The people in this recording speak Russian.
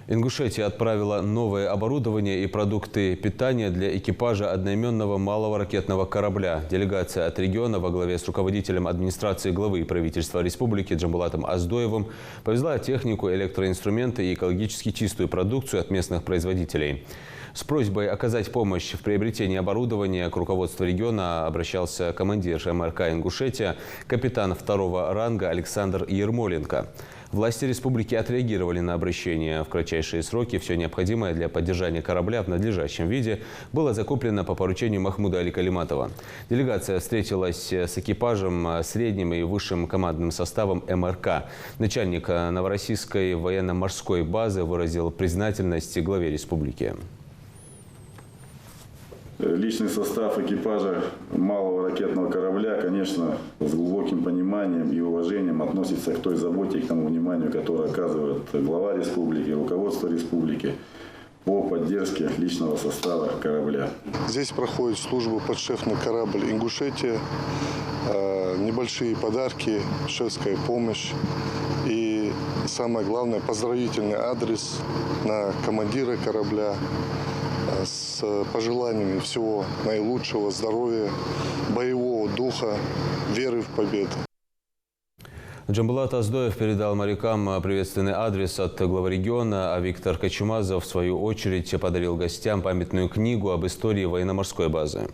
Ингушетия отправила новое оборудование и продукты питания для экипажа одноименного малого ракетного корабля. Делегация от региона во главе с руководителем администрации главы правительства республики Джамбулатом Аздоевым повезла технику, электроинструменты и экологически чистую продукцию от местных производителей. С просьбой оказать помощь в приобретении оборудования к руководству региона обращался командир МРК «Ингушетия», капитан второго ранга Александр Ермоленко. Власти республики отреагировали на обращение в кратчайшие сроки. Все необходимое для поддержания корабля в надлежащем виде было закуплено по поручению Махмуда Али Калиматова. Делегация встретилась с экипажем, средним и высшим командным составом МРК. Начальник Новороссийской военно-морской базы выразил признательность главе республики. Личный состав экипажа малого ракетного корабля, конечно, с глубоким пониманием и уважением относится к той заботе и к тому вниманию, которое оказывает глава республики, руководство республики по поддержке личного состава корабля. Здесь проходит службу подшефный корабль «Ингушетия», небольшие подарки, шефская помощь и, самое главное, поздравительный адрес на командира корабля с пожеланиями всего наилучшего, здоровья, боевого духа, веры в победу. Джамбулат Аздоев передал морякам приветственный адрес от главы региона, а Виктор Качумазов, в свою очередь, подарил гостям памятную книгу об истории военно-морской базы.